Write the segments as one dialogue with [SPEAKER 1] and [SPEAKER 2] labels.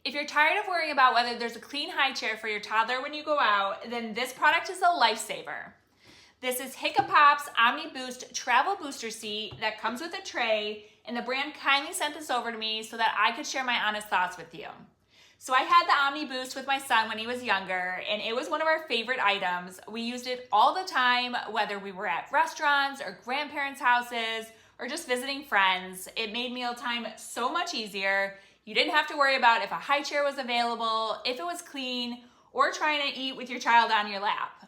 [SPEAKER 1] If you're tired of worrying about whether there's a clean high chair for your toddler when you go out, then this product is a lifesaver. This is Hiccapop's OmniBoost Travel Booster Seat that comes with a tray, and the brand kindly sent this over to me so that I could share my honest thoughts with you. So I had the OmniBoost with my son when he was younger, and it was one of our favorite items. We used it all the time, whether we were at restaurants or grandparents' houses or just visiting friends. It made mealtime so much easier. You didn't have to worry about if a high chair was available, if it was clean, or trying to eat with your child on your lap.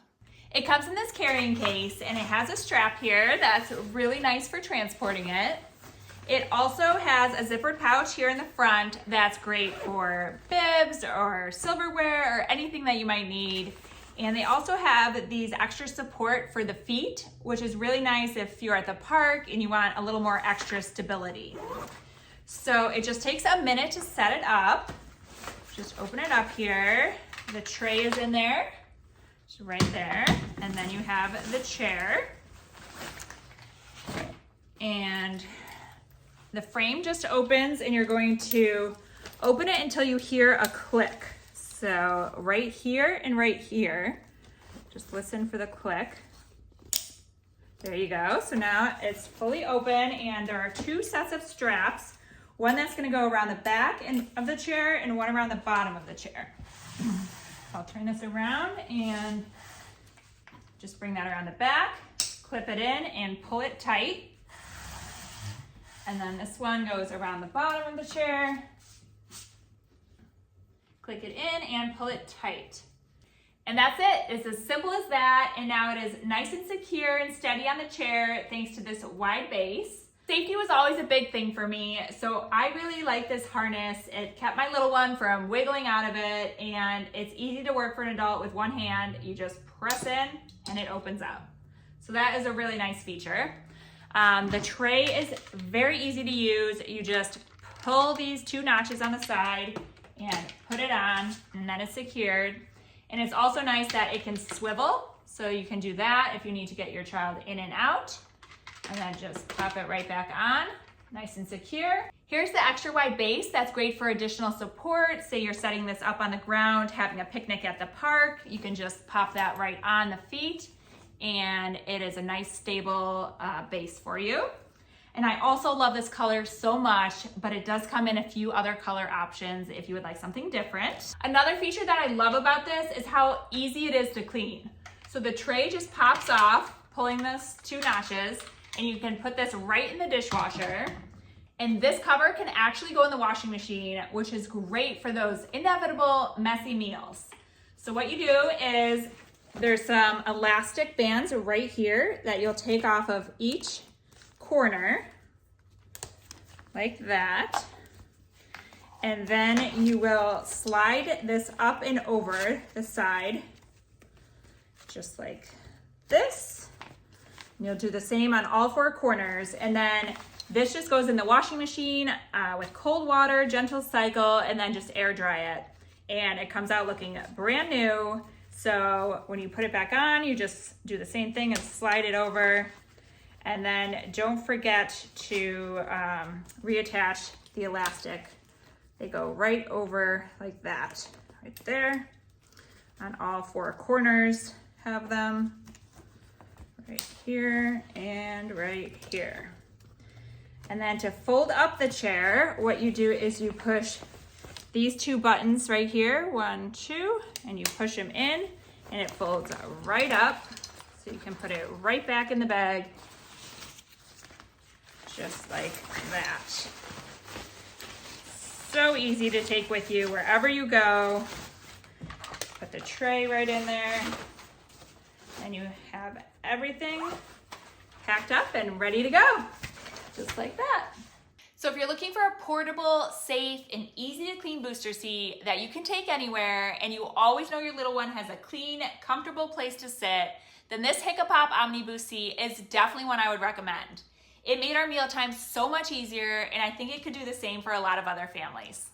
[SPEAKER 1] It comes in this carrying case, and it has a strap here that's really nice for transporting it. It also has a zippered pouch here in the front that's great for bibs or silverware or anything that you might need. And they also have these extra support for the feet, which is really nice if you're at the park and you want a little more extra stability. So it just takes a minute to set it up. Just open it up here. The tray is in there, just right there. And then you have the chair. And the frame just opens, and you're going to open it until you hear a click. So right here and right here, just listen for the click. There you go. So now it's fully open, and there are two sets of straps. One that's gonna go around the back of the chair and one around the bottom of the chair. I'll turn this around and just bring that around the back, clip it in and pull it tight. And then this one goes around the bottom of the chair. Click it in and pull it tight. And that's it. It's as simple as that. And now it is nice and secure and steady on the chair thanks to this wide base. Safety was always a big thing for me, so I really like this harness. It kept my little one from wiggling out of it, and it's easy to work for an adult with one hand. You just press in and it opens up. So that is a really nice feature. The tray is very easy to use. You just pull these two notches on the side and put it on, and then it's secured. And it's also nice that it can swivel, so you can do that if you need to get your child in and out. And then just pop it right back on, nice and secure. Here's the extra wide base that's great for additional support. Say you're setting this up on the ground, having a picnic at the park, you can just pop that right on the feet, and it is a nice stable base for you. And I also love this color so much, but it does come in a few other color options if you would like something different. Another feature that I love about this is how easy it is to clean. So the tray just pops off, pulling those two notches, and you can put this right in the dishwasher. And this cover can actually go in the washing machine, which is great for those inevitable messy meals. So what you do is there's some elastic bands right here that you'll take off of each corner, like that. And then you will slide this up and over the side, just like this. And you'll do the same on all four corners. And then this just goes in the washing machine with cold water, gentle cycle, and then just air dry it. And it comes out looking brand new. So when you put it back on, you just do the same thing and slide it over. And then don't forget to reattach the elastic. They go right over like that, right there. On all four corners, have them. Right here and right here. And then to fold up the chair, what you do is you push these two buttons right here, 1, 2, and you push them in, and it folds right up. So you can put it right back in the bag, just like that. So easy to take with you wherever you go. Put the tray right in there, and you have everything packed up and ready to go, just like that. So if you're looking for a portable, safe, and easy to clean booster seat that you can take anywhere, and you always know your little one has a clean, comfortable place to sit, then this Hiccapop OmniBoost seat is definitely one I would recommend. It made our mealtime so much easier, and I think it could do the same for a lot of other families.